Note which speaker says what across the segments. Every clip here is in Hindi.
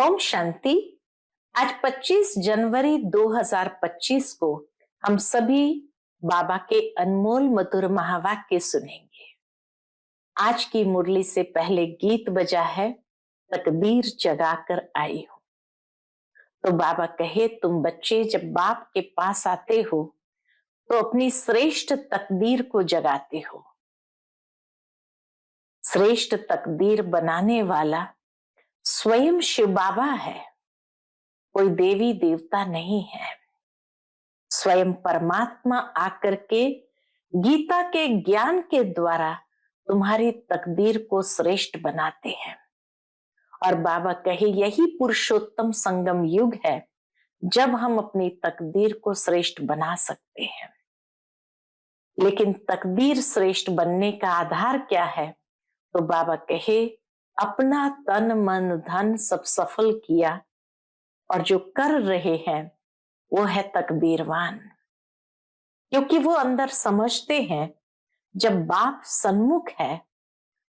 Speaker 1: ओम शांति। आज 25 जनवरी 2025 को हम सभी बाबा के अनमोल मधुर महावाक्य सुनेंगे। आज की मुरली से पहले गीत बजा है, तकदीर जगाकर आई हो। तो बाबा कहे, तुम बच्चे जब बाप के पास आते हो तो अपनी श्रेष्ठ तकदीर को जगाते हो। श्रेष्ठ तकदीर बनाने वाला स्वयं शिव बाबा है, कोई देवी देवता नहीं है। स्वयं परमात्मा आकर के गीता के ज्ञान के द्वारा तुम्हारी तकदीर को श्रेष्ठ बनाते हैं। और बाबा कहे, यही पुरुषोत्तम संगम युग है जब हम अपनी तकदीर को श्रेष्ठ बना सकते हैं। लेकिन तकदीर श्रेष्ठ बनने का आधार क्या है? तो बाबा कहे, अपना तन मन धन सब सफल किया और जो कर रहे हैं वो है तकदीरवान। क्योंकि वो अंदर समझते हैं जब बाप सन्मुख है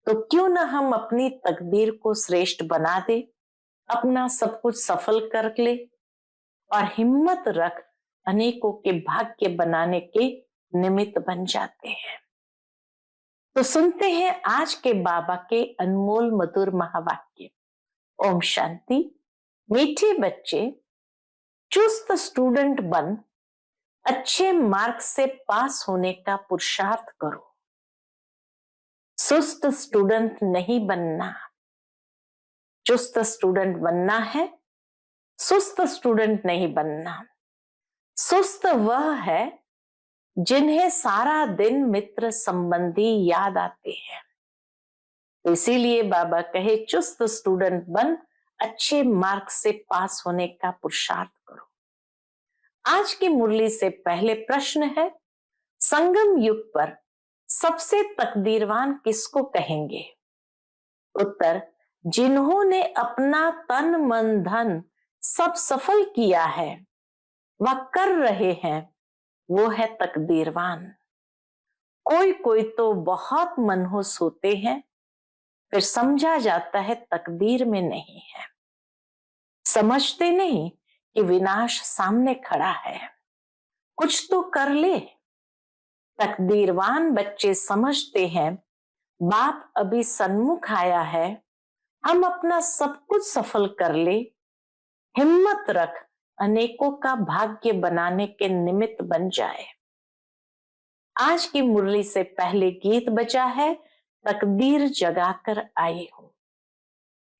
Speaker 1: तो क्यों ना हम अपनी तकदीर को श्रेष्ठ बना दे, अपना सब कुछ सफल कर ले और हिम्मत रख अनेकों के भाग्य बनाने के निमित्त बन जाते हैं। तो सुनते हैं आज के बाबा के अनमोल मधुर महावाक्य। ओम शांति। मीठे बच्चे, चुस्त स्टूडेंट बन अच्छे मार्क्स से पास होने का पुरुषार्थ करो। सुस्त स्टूडेंट नहीं बनना। चुस्त स्टूडेंट बनना है, सुस्त स्टूडेंट नहीं बनना। सुस्त वह है जिन्हें सारा दिन मित्र संबंधी याद आते हैं। इसीलिए बाबा कहे, चुस्त स्टूडेंट बन अच्छे मार्क्स से पास होने का पुरुषार्थ करो। आज की मुरली से पहले प्रश्न है, संगम युग पर सबसे तकदीरवान किसको कहेंगे? उत्तर, जिन्होंने अपना तन मन धन सब सफल किया है, वह कर रहे हैं, वो है तकदीरवान। कोई कोई तो बहुत मनहूस होते हैं, फिर समझा जाता है तकदीर में नहीं है। समझते नहीं कि विनाश सामने खड़ा है, कुछ तो कर ले। तकदीरवान बच्चे समझते हैं बाप अभी सन्मुख आया है, हम अपना सब कुछ सफल कर ले, हिम्मत रख अनेकों का भाग्य बनाने के निमित्त बन जाए। आज की मुरली से पहले गीत बजा है, तकदीर जगाकर आई हो।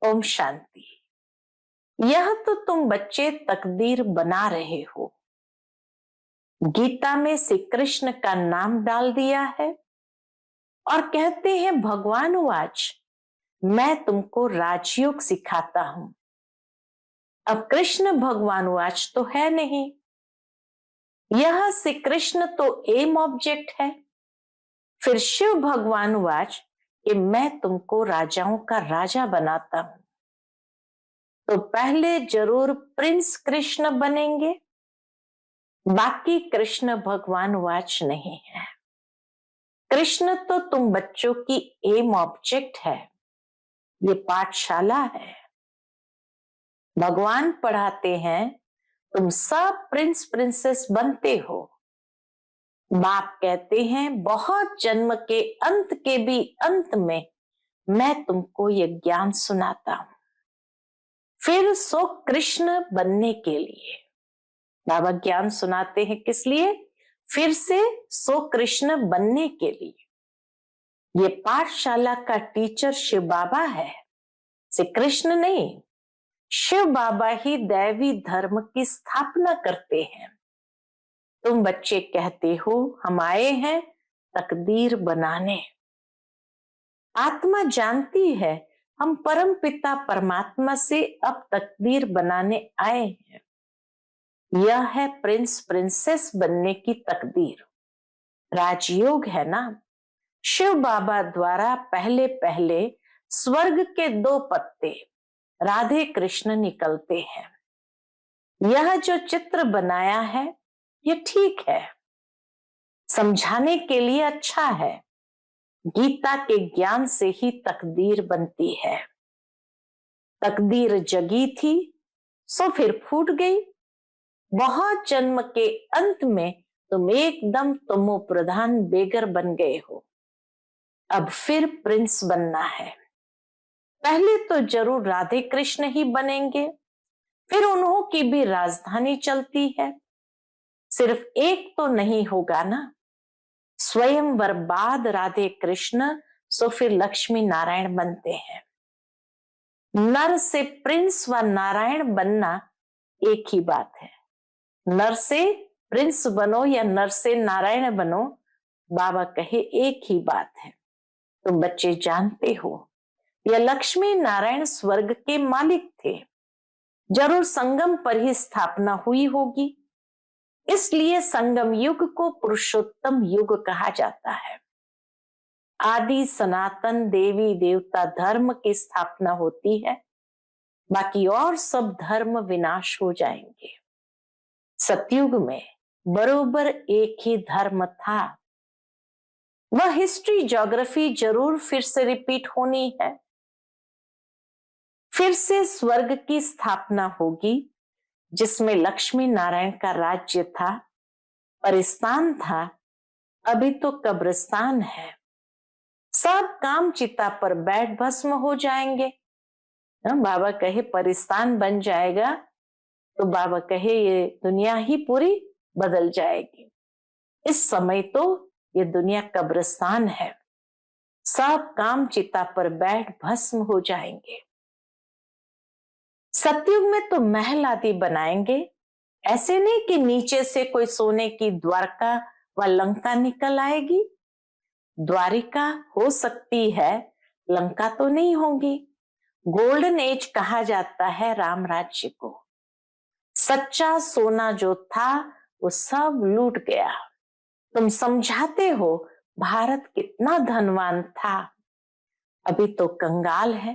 Speaker 1: ओम शांति। यह तो तुम बच्चे तकदीर बना रहे हो। गीता में श्री कृष्ण का नाम डाल दिया है और कहते हैं, भगवान वाच, मैं तुमको राजयोग सिखाता हूं। अब कृष्ण भगवान वाच तो है नहीं, यह श्री कृष्ण तो एम ऑब्जेक्ट है। फिर शिव भगवान वाच कि मैं तुमको राजाओं का राजा बनाता हूं। तो पहले जरूर प्रिंस कृष्ण बनेंगे, बाकी कृष्ण भगवान वाच नहीं है। कृष्ण तो तुम बच्चों की एम ऑब्जेक्ट है, ये पाठशाला है। भगवान पढ़ाते हैं, तुम सब प्रिंस प्रिंसेस बनते हो। बाप कहते हैं, बहुत जन्म के अंत के भी अंत में मैं तुमको ये ज्ञान सुनाता हूं। फिर सो कृष्ण बनने के लिए बाबा ज्ञान सुनाते हैं, किस लिए? फिर से सो कृष्ण बनने के लिए। ये पाठशाला का टीचर शिव बाबा है, श्री कृष्ण नहीं। शिव बाबा ही दैवी धर्म की स्थापना करते हैं। तुम बच्चे कहते हो, हम आए हैं तकदीर बनाने। आत्मा जानती है हम परम पिता परमात्मा से अब तकदीर बनाने आए हैं। यह है प्रिंस प्रिंसेस बनने की तकदीर। राजयोग है ना। शिव बाबा द्वारा पहले पहले स्वर्ग के 2 पत्ते राधे कृष्ण निकलते हैं। यह जो चित्र बनाया है ये ठीक है, समझाने के लिए अच्छा है। गीता के ज्ञान से ही तकदीर बनती है। तकदीर जगी थी सो फिर फूट गई। बहुत जन्म के अंत में तुम एकदम तमो प्रधान बेगर बन गए हो। अब फिर प्रिंस बनना है। पहले तो जरूर राधे कृष्ण ही बनेंगे, फिर उन्हों की भी राजधानी चलती है। सिर्फ एक तो नहीं होगा ना। स्वयंवर बाद राधे कृष्ण सो फिर लक्ष्मी नारायण बनते हैं। नर से प्रिंस व नारायण बनना एक ही बात है। नर से प्रिंस बनो या नर से नारायण बनो, बाबा कहे एक ही बात है। तुम बच्चे जानते हो यह लक्ष्मी नारायण स्वर्ग के मालिक थे। जरूर संगम पर ही स्थापना हुई होगी, इसलिए संगम युग को पुरुषोत्तम युग कहा जाता है। आदि सनातन देवी देवता धर्म की स्थापना होती है, बाकी और सब धर्म विनाश हो जाएंगे। सतयुग में बरोबर एक ही धर्म था। वह हिस्ट्री ज्योग्राफी जरूर फिर से रिपीट होनी है। फिर से स्वर्ग की स्थापना होगी जिसमें लक्ष्मी नारायण का राज्य था, परिस्तान था, अभी तो कब्रिस्तान है। सब काम चिता पर बैठ भस्म हो जाएंगे। बाबा कहे परिस्तान बन जाएगा तो बाबा कहे ये दुनिया ही पूरी बदल जाएगी। इस समय तो ये दुनिया कब्रिस्तान है। सब काम चिता पर बैठ भस्म हो जाएंगे। सतयुग में तो महल आदि बनाएंगे, ऐसे नहीं कि नीचे से कोई सोने की द्वारका व लंका निकल आएगी। द्वारिका हो सकती है, लंका तो नहीं होगी। गोल्डन एज कहा जाता है राम राज्य को। सच्चा सोना जो था वो सब लूट गया। तुम समझाते हो भारत कितना धनवान था, अभी तो कंगाल है।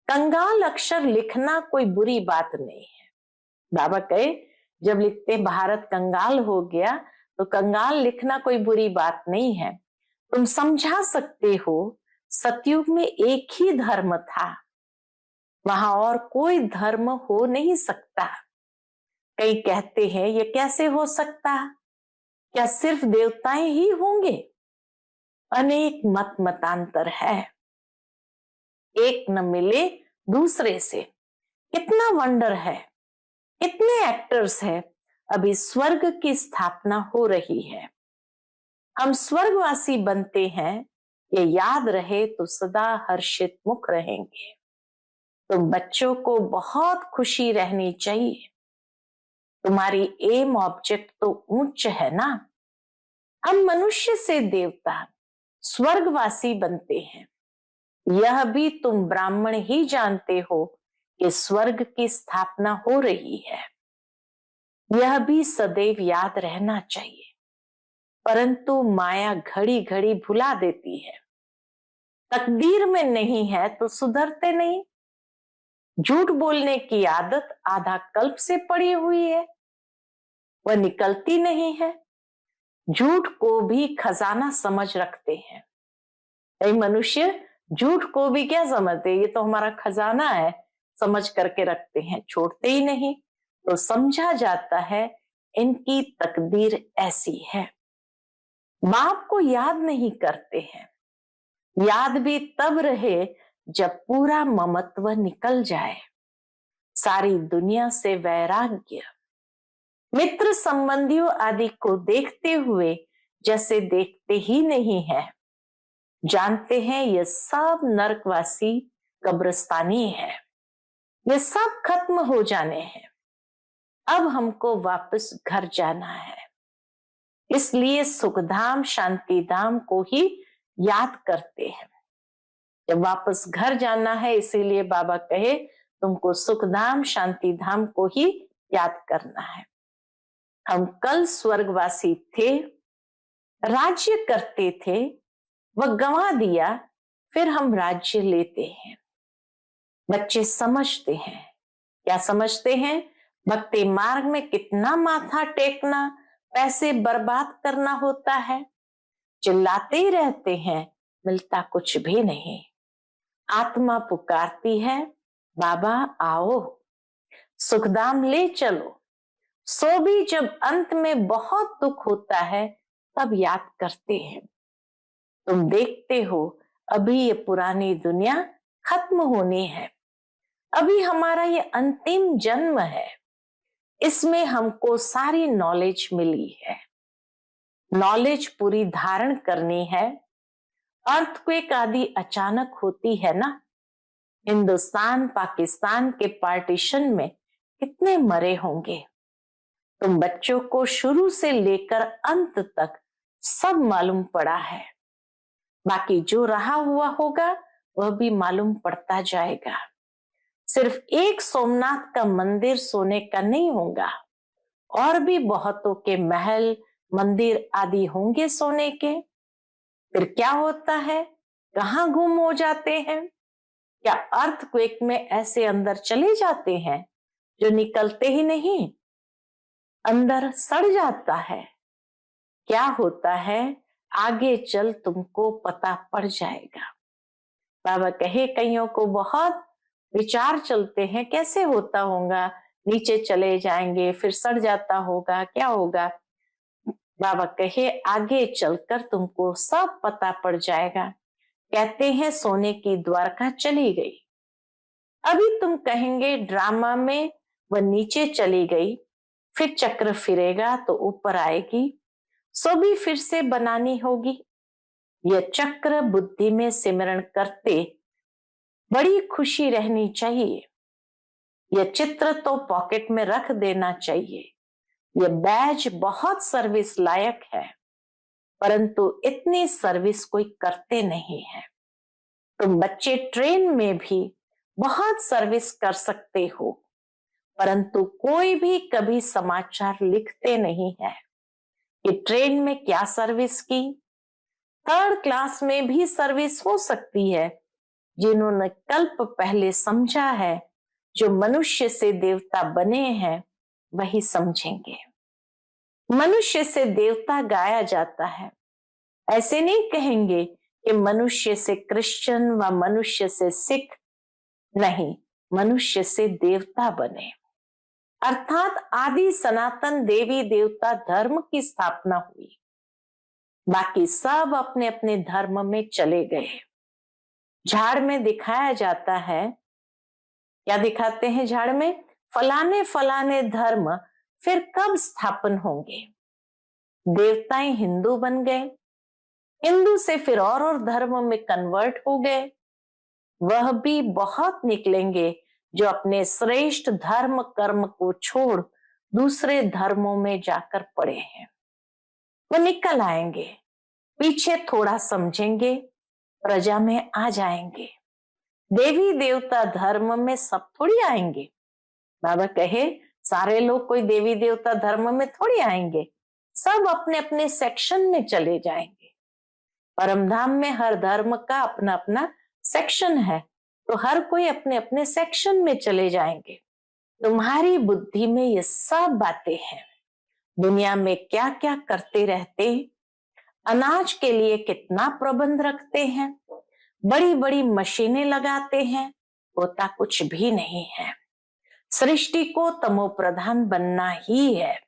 Speaker 1: कंगाल अक्षर लिखना कोई बुरी बात नहीं है। बाबा कहे जब लिखते भारत कंगाल हो गया तो कंगाल लिखना कोई बुरी बात नहीं है। तुम समझा सकते हो सतयुग में एक ही धर्म था, वहां और कोई धर्म हो नहीं सकता। कई कहते हैं ये कैसे हो सकता, क्या सिर्फ देवताएं ही होंगे? अनेक मत मतांतर है, एक न मिले दूसरे से। कितना वंडर है, कितने एक्टर्स है। अभी स्वर्ग की स्थापना हो रही है, हम स्वर्गवासी बनते हैं, ये याद रहे तो सदा हर्षित मुख रहेंगे। तो बच्चों को बहुत खुशी रहनी चाहिए। तुम्हारी एम ऑब्जेक्ट तो उच्च है ना। हम मनुष्य से देवता स्वर्गवासी बनते हैं। यह भी तुम ब्राह्मण ही जानते हो कि स्वर्ग की स्थापना हो रही है। यह भी सदैव याद रहना चाहिए, परंतु माया घड़ी घड़ी भुला देती है। तकदीर में नहीं है तो सुधरते नहीं। झूठ बोलने की आदत आधा कल्प से पड़ी हुई है, वह निकलती नहीं है। झूठ को भी खजाना समझ रखते हैं। कई मनुष्य झूठ को भी क्या समझते, ये तो हमारा खजाना है, समझ करके रखते हैं, छोड़ते ही नहीं। तो समझा जाता है इनकी तकदीर ऐसी है। बाप को याद नहीं करते हैं। याद भी तब रहे जब पूरा ममत्व निकल जाए, सारी दुनिया से वैराग्य। मित्र संबंधियों आदि को देखते हुए जैसे देखते ही नहीं है, जानते हैं ये सब नरकवासी कब्रिस्तानी है, ये सब खत्म हो जाने हैं। अब हमको वापस घर जाना है, इसलिए सुखधाम शांति धाम को ही याद करते हैं। जब वापस घर जाना है, इसीलिए बाबा कहे तुमको सुखधाम शांति धाम को ही याद करना है। हम कल स्वर्गवासी थे, राज्य करते थे, वह गंवा दिया, फिर हम राज्य लेते हैं। बच्चे समझते हैं, क्या समझते हैं? भक्ति मार्ग में कितना माथा टेकना, पैसे बर्बाद करना होता है। चिल्लाते ही रहते हैं, मिलता कुछ भी नहीं। आत्मा पुकारती है, बाबा आओ, सुखधाम ले चलो। सो भी जब अंत में बहुत दुख होता है तब याद करते हैं। तुम देखते हो अभी ये पुरानी दुनिया खत्म होनी है, अभी हमारा ये अंतिम जन्म है, इसमें हमको सारी नॉलेज मिली है, नॉलेज पूरी धारण करनी है। अर्थक्वेक आदि अचानक होती है ना, हिंदुस्तान पाकिस्तान के पार्टीशन में कितने मरे होंगे। तुम बच्चों को शुरू से लेकर अंत तक सब मालूम पड़ा है, बाकी जो रहा हुआ होगा वह भी मालूम पड़ता जाएगा। सिर्फ एक सोमनाथ का मंदिर सोने का नहीं होगा, और भी बहुतों के महल मंदिर आदि होंगे सोने के। फिर क्या होता है, कहाँ गुम हो जाते हैं? क्या अर्थक्वेक में ऐसे अंदर चले जाते हैं जो निकलते ही नहीं, अंदर सड़ जाता है? क्या होता है आगे चल तुमको पता पड़ जाएगा। बाबा कहे कईयों को बहुत विचार चलते हैं, कैसे होता होगा, नीचे चले जाएंगे फिर सड़ जाता होगा, क्या होगा। बाबा कहे आगे चलकर तुमको सब पता पड़ जाएगा। कहते हैं सोने की द्वारका चली गई, अभी तुम कहेंगे ड्रामा में वह नीचे चली गई, फिर चक्र फिरेगा तो ऊपर आएगी, सो भी फिर से बनानी होगी। यह चक्र बुद्धि में सिमरण करते बड़ी खुशी रहनी चाहिए। यह चित्र तो पॉकेट में रख देना चाहिए। यह बैज बहुत सर्विस लायक है, परंतु इतनी सर्विस कोई करते नहीं है। तुम बच्चे ट्रेन में भी बहुत सर्विस कर सकते हो, परंतु कोई भी कभी समाचार लिखते नहीं है कि ट्रेन में क्या सर्विस की। थर्ड क्लास में भी सर्विस हो सकती है, जिन्होंने कल्प पहले समझा है, जो मनुष्य से देवता बने हैं वही समझेंगे। मनुष्य से देवता गाया जाता है, ऐसे नहीं कहेंगे कि मनुष्य से क्रिश्चियन व मनुष्य से सिख, नहीं, मनुष्य से देवता बने। अर्थात आदि सनातन देवी देवता धर्म की स्थापना हुई, बाकी सब अपने अपने धर्म में चले गए। झाड़ में दिखाया जाता है, क्या दिखाते हैं झाड़ में? फलाने फलाने धर्म फिर कब स्थापन होंगे। देवताएं हिंदू बन गए, हिंदू से फिर और धर्म में कन्वर्ट हो गए। वह भी बहुत निकलेंगे जो अपने श्रेष्ठ धर्म कर्म को छोड़ दूसरे धर्मों में जाकर पड़े हैं। वो निकल आएंगे, पीछे थोड़ा समझेंगे, प्रजा में आ जाएंगे। देवी देवता धर्म में सब थोड़ी आएंगे। बाबा कहे सारे लोग कोई देवी देवता धर्म में थोड़ी आएंगे, सब अपने अपने सेक्शन में चले जाएंगे। परमधाम में हर धर्म का अपना अपना सेक्शन है, तो हर कोई अपने अपने सेक्शन में चले जाएंगे। तुम्हारी बुद्धि में ये सब बातें हैं। दुनिया में क्या क्या करते रहते, अनाज के लिए कितना प्रबंध रखते हैं, बड़ी बड़ी मशीनें लगाते हैं, होता कुछ भी नहीं है। सृष्टि को तमो प्रधान बनना ही है,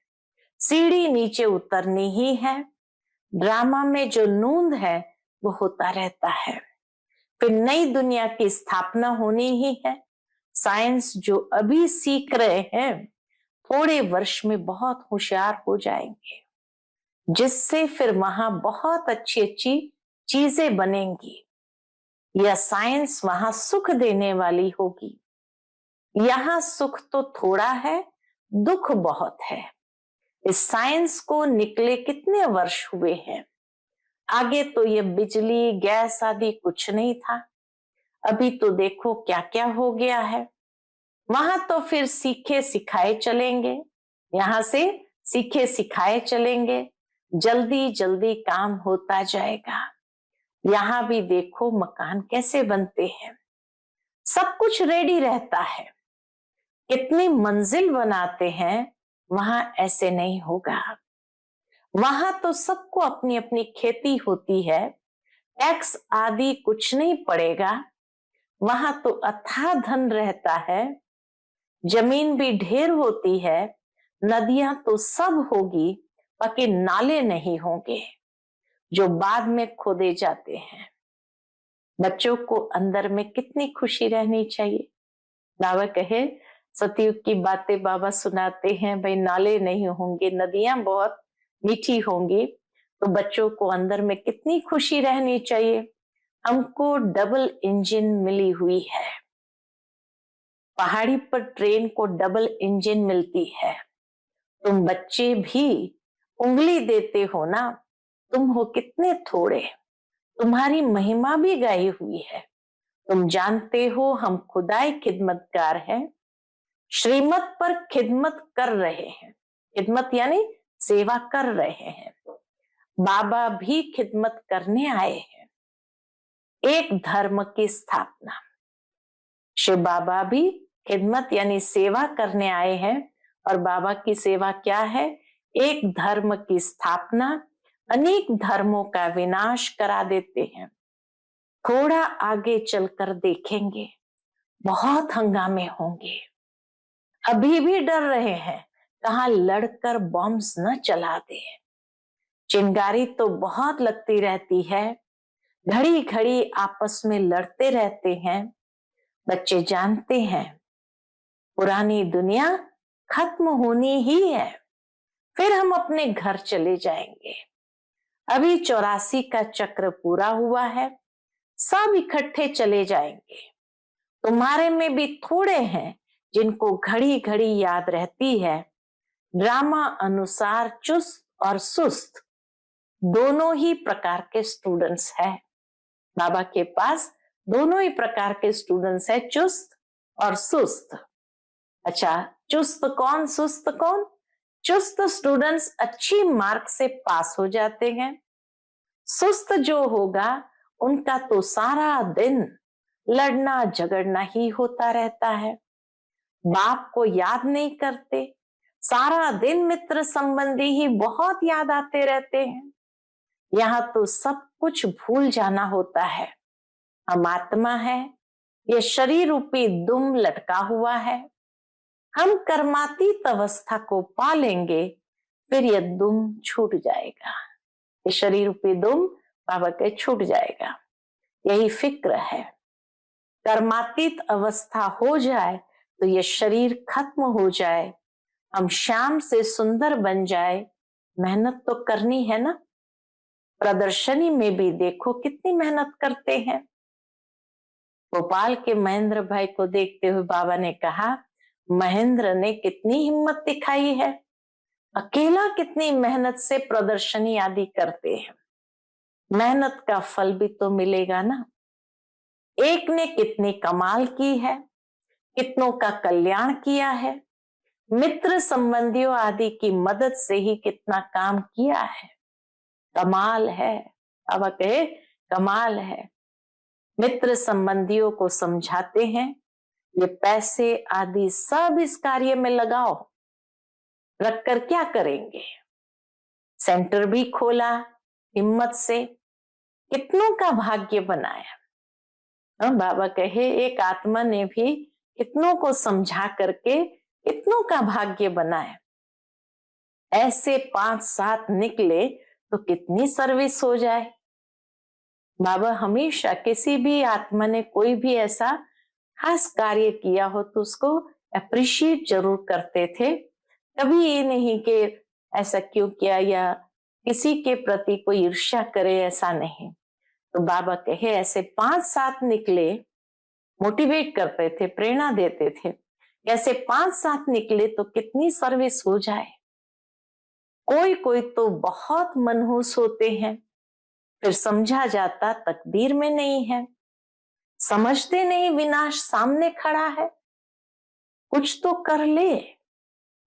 Speaker 1: सीढ़ी नीचे उतरनी ही है। ड्रामा में जो नूंद है वो होता रहता है, फिर नई दुनिया की स्थापना होनी ही है। साइंस जो अभी सीख रहे हैं, थोड़े वर्ष में बहुत होशियार हो जाएंगे, जिससे फिर वहां बहुत अच्छी अच्छी चीजें बनेंगी। यह साइंस वहां सुख देने वाली होगी। यहाँ सुख तो थोड़ा है, दुख बहुत है। इस साइंस को निकले कितने वर्ष हुए हैं। आगे तो ये बिजली गैस आदि कुछ नहीं था, अभी तो देखो क्या क्या हो गया है। वहां तो फिर सीखे सिखाए चलेंगे, यहाँ से सीखे सिखाए चलेंगे, जल्दी जल्दी काम होता जाएगा। यहाँ भी देखो मकान कैसे बनते हैं, सब कुछ रेडी रहता है। कितनी मंजिल बनाते हैं, वहां ऐसे नहीं होगा। वहां तो सबको अपनी अपनी खेती होती है, टैक्स आदि कुछ नहीं पड़ेगा। वहां तो अथाह धन रहता है, जमीन भी ढेर होती है, नदियां तो सब होगी, बाकी नाले नहीं होंगे जो बाद में खोदे जाते हैं। बच्चों को अंदर में कितनी खुशी रहनी चाहिए। बाबा कहे सतयुग की बातें बाबा सुनाते हैं, भाई नाले नहीं होंगे, नदियां बहुत मीठी होंगी, तो बच्चों को अंदर में कितनी खुशी रहनी चाहिए। हमको डबल इंजन मिली हुई है, पहाड़ी पर ट्रेन को डबल इंजन मिलती है। तुम बच्चे भी उंगली देते हो ना, तुम हो कितने थोड़े, तुम्हारी महिमा भी गाई हुई है। तुम जानते हो हम खुदाई खिदमतगार हैं, श्रीमत पर खिदमत कर रहे हैं। खिदमत यानी सेवा कर रहे हैं। बाबा भी खिदमत करने आए हैं, एक धर्म की स्थापना। शिव बाबा भी खिदमत यानी सेवा करने आए हैं, और बाबा की सेवा क्या है? एक धर्म की स्थापना, अनेक धर्मों का विनाश करा देते हैं। थोड़ा आगे चलकर देखेंगे बहुत हंगामे होंगे। अभी भी डर रहे हैं, कहाँ लड़कर बॉम्ब्स न चला दे। चिंगारी तो बहुत लगती रहती है, घड़ी घड़ी आपस में लड़ते रहते हैं। बच्चे जानते हैं पुरानी दुनिया खत्म होनी ही है, फिर हम अपने घर चले जाएंगे। अभी 84 का चक्र पूरा हुआ है, सब इकट्ठे चले जाएंगे। तुम्हारे में भी थोड़े हैं जिनको घड़ी घड़ी याद रहती है। ड्रामा अनुसार चुस्त और सुस्त दोनों ही प्रकार के स्टूडेंट्स हैं। बाबा के पास दोनों ही प्रकार के स्टूडेंट्स हैं, चुस्त और सुस्त। अच्छा, चुस्त कौन, सुस्त कौन? चुस्त स्टूडेंट्स अच्छी मार्क से पास हो जाते हैं। सुस्त जो होगा उनका तो सारा दिन लड़ना झगड़ना ही होता रहता है, बाप को याद नहीं करते, सारा दिन मित्र संबंधी ही बहुत याद आते रहते हैं। यहाँ तो सब कुछ भूल जाना होता है। हम आत्मा है, ये शरीर रूपी दुम लटका हुआ है। हम कर्मातीत अवस्था को पा लेंगे, फिर यह दुम छूट जाएगा। ये शरीर रूपी दुम बाबा के छूट जाएगा, यही फिक्र है। कर्मातीत अवस्था हो जाए तो ये शरीर खत्म हो जाए, हम श्याम से सुंदर बन जाए। मेहनत तो करनी है ना। प्रदर्शनी में भी देखो कितनी मेहनत करते हैं। भोपाल के महेंद्र भाई को देखते हुए बाबा ने कहा, महेंद्र ने कितनी हिम्मत दिखाई है, अकेला कितनी मेहनत से प्रदर्शनी आदि करते हैं। मेहनत का फल भी तो मिलेगा ना। एक ने कितनी कमाल की है, कितनों का कल्याण किया है, मित्र संबंधियों आदि की मदद से ही कितना काम किया है। कमाल है, बाबा कहे कमाल है। मित्र संबंधियों को समझाते हैं, ये पैसे आदि सब इस कार्य में लगाओ, रखकर क्या करेंगे। सेंटर भी खोला हिम्मत से, कितनों का भाग्य बनाया। बाबा कहे एक आत्मा ने भी कितनों को समझा करके कितनों का भाग्य बनाया। ऐसे 5-7 निकले तो कितनी सर्विस हो जाए। बाबा हमेशा किसी भी आत्मा ने कोई भी ऐसा खास कार्य किया हो तो उसको अप्रिशिएट जरूर करते थे। कभी ये नहीं कि ऐसा क्यों किया या किसी के प्रति कोई ईर्ष्या करे, ऐसा नहीं। तो बाबा कहे ऐसे 5-7 निकले, मोटिवेट करते थे, प्रेरणा देते थे। ऐसे 5-7 निकले तो कितनी सर्विस हो जाए। कोई कोई तो बहुत मनहूस होते हैं, फिर समझा जाता तकदीर में नहीं है, समझते नहीं विनाश सामने खड़ा है। कुछ तो कर ले।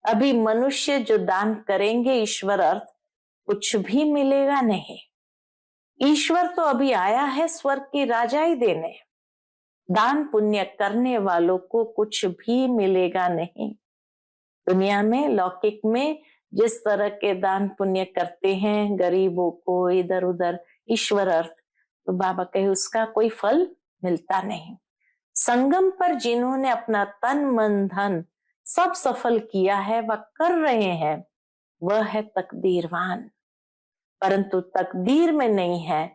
Speaker 1: अभी मनुष्य जो दान करेंगे ईश्वर अर्थ, कुछ भी मिलेगा नहीं। ईश्वर तो अभी आया है स्वर्ग की राजाई देने। दान पुण्य करने वालों को कुछ भी मिलेगा नहीं। दुनिया में लौकिक में जिस तरह के दान पुण्य करते हैं गरीबों को इधर उधर ईश्वर अर्थ, तो बाबा कहे उसका कोई फल मिलता नहीं। संगम पर जिन्होंने अपना तन मन धन सब सफल किया है, वह कर रहे हैं, वह है तकदीरवान। परंतु तकदीर में नहीं है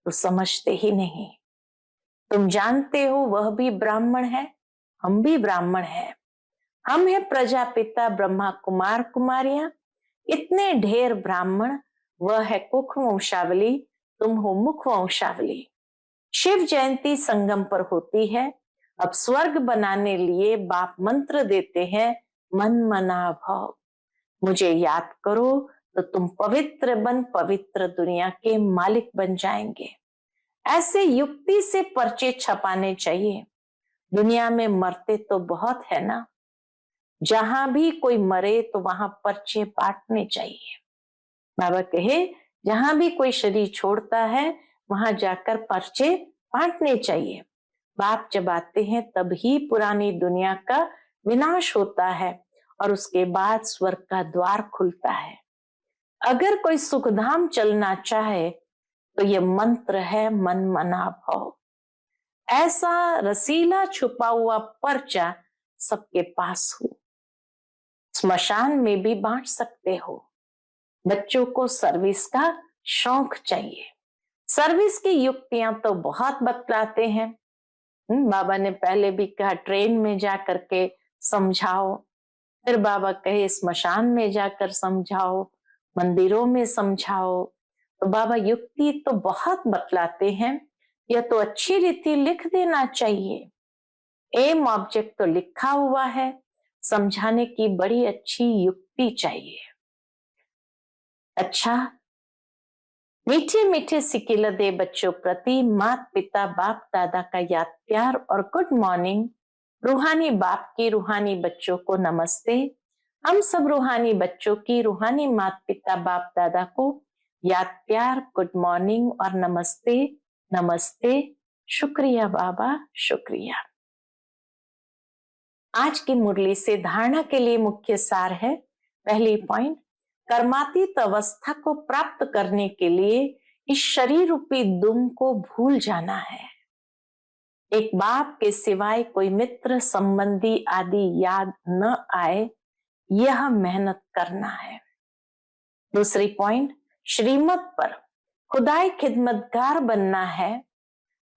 Speaker 1: तो समझते ही नहीं। तुम जानते हो वह भी ब्राह्मण है, हम भी ब्राह्मण हैं। हम है प्रजापिता ब्रह्मा कुमार कुमारियां, इतने ढेर ब्राह्मण। वह है कुख वंशावली, तुम हो मुख वंशावली। शिव जयंती संगम पर होती है। अब स्वर्ग बनाने लिए बाप मंत्र देते हैं, मन मना भाव। मुझे याद करो तो तुम पवित्र बन पवित्र दुनिया के मालिक बन जाएंगे। ऐसे युक्ति से पर्चे छपाने चाहिए। दुनिया में मरते तो बहुत है ना, जहां भी कोई मरे तो वहां पर्चे बांटने चाहिए। बाबा कहे जहां भी कोई शरीर छोड़ता है वहां जाकर पर्चे बांटने चाहिए। बाप जब आते हैं तभी पुरानी दुनिया का विनाश होता है और उसके बाद स्वर्ग का द्वार खुलता है। अगर कोई सुखधाम चलना चाहे तो ये मंत्र है, मन मना भाव। ऐसा रसीला छुपा हुआ पर्चा सबके पास हो। स्मशान में भी बांट सकते हो। बच्चों को सर्विस का शौक चाहिए। सर्विस की युक्तियां तो बहुत बतलाते हैं। बाबा ने पहले भी कहा ट्रेन में जा करके समझाओ, फिर बाबा कहे स्मशान में जाकर समझाओ, मंदिरों में समझाओ। तो बाबा युक्ति तो बहुत बतलाते हैं। यह तो अच्छी रीति लिख देना चाहिए। एम ऑब्जेक्ट तो लिखा हुआ है, समझाने की बड़ी अच्छी युक्ति चाहिए। अच्छा, मीठे मीठे सिकिल दे बच्चों प्रति माता पिता बाप दादा का याद प्यार और गुड मॉर्निंग। रूहानी बाप की रूहानी बच्चों को नमस्ते। हम सब रूहानी बच्चों की रूहानी माता पिता बाप दादा को याद प्यार, गुड मॉर्निंग और नमस्ते। नमस्ते, शुक्रिया बाबा, शुक्रिया। आज की मुरली से धारणा के लिए मुख्य सार है। पहली पॉइंट, कर्मातीत अवस्था को प्राप्त करने के लिए इस शरीर रूपी दुम को भूल जाना है। एक बाप के सिवाय कोई मित्र संबंधी आदि याद न आए, यह मेहनत करना है। दूसरी पॉइंट, श्रीमत पर खुदाई खिदमतगार बनना है।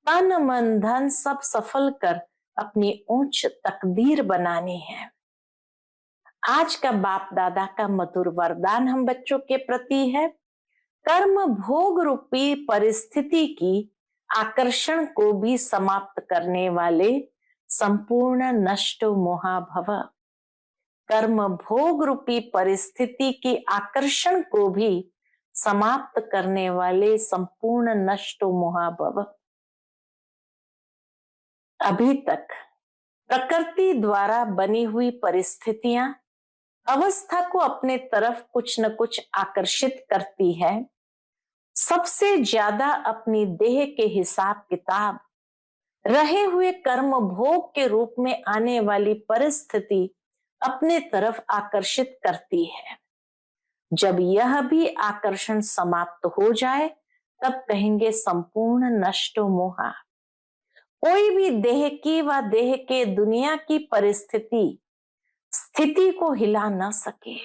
Speaker 1: तन मन धन सब सफल कर अपनी ऊंच तकदीर बनानी है। आज का बाप दादा का मधुर वरदान हम बच्चों के प्रति है। कर्म भोग रूपी परिस्थिति की आकर्षण को भी समाप्त करने वाले संपूर्ण नष्ट मोहाभव। कर्म भोग रूपी परिस्थिति की आकर्षण को भी समाप्त करने वाले संपूर्ण नष्ट मोहाभव। अभी तक प्रकृति द्वारा बनी हुई परिस्थितियां अवस्था को अपने तरफ कुछ न कुछ आकर्षित करती है। सबसे ज्यादा अपनी देह के हिसाब किताब रहे हुए कर्म भोग के रूप में आने वाली परिस्थिति अपने तरफ आकर्षित करती है। जब यह भी आकर्षण समाप्त हो जाए तब कहेंगे संपूर्ण नष्ट मोहा। कोई भी देह की व देह के दुनिया की परिस्थिति स्थिति को हिला न सके,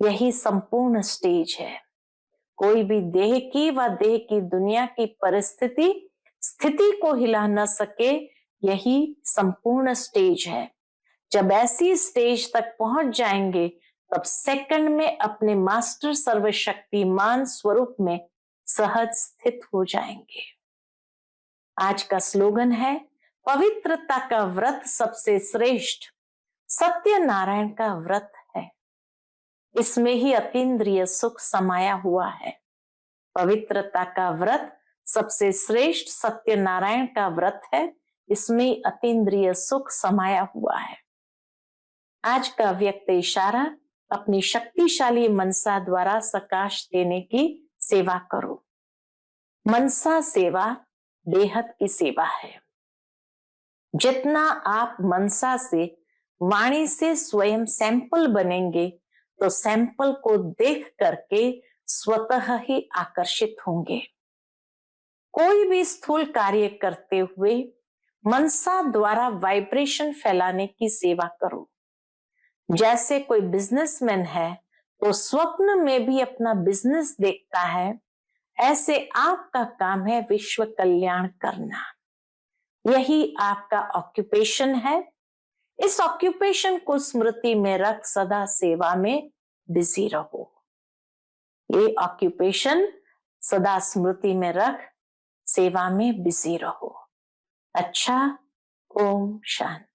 Speaker 1: यही संपूर्ण स्टेज है। कोई भी देह की व देह की दुनिया की परिस्थिति स्थिति को हिला न सके, यही संपूर्ण स्टेज है। जब ऐसी स्टेज तक पहुंच जाएंगे तब सेकंड में अपने मास्टर सर्वशक्तिमान स्वरूप में सहज स्थित हो जाएंगे। आज का स्लोगन है, पवित्रता का व्रत सबसे श्रेष्ठ सत्यनारायण का व्रत है। इसमें ही अतीन्द्रिय सुख समाया हुआ है। पवित्रता का व्रत सबसे श्रेष्ठ सत्यनारायण का व्रत है, इसमें अतीन्द्रिय सुख समाया हुआ है। आज का व्यक्त इशारा, अपनी शक्तिशाली मनसा द्वारा सकाश देने की सेवा करो। मनसा सेवा बेहद की सेवा है। जितना आप मनसा से वाणी से स्वयं सैंपल बनेंगे तो सैंपल को देख करके स्वतः ही आकर्षित होंगे। कोई भी स्थूल कार्य करते हुए मनसा द्वारा वाइब्रेशन फैलाने की सेवा करो। जैसे कोई बिजनेसमैन है तो स्वप्न में भी अपना बिजनेस देखता है, ऐसे आपका काम है विश्व कल्याण करना। यही आपका ऑक्यूपेशन है। इस ऑक्यूपेशन को स्मृति में रख सदा सेवा में बिजी रहो। ये ऑक्यूपेशन सदा स्मृति में रख सेवा में बिजी रहो। अच्छा, ओम शांति।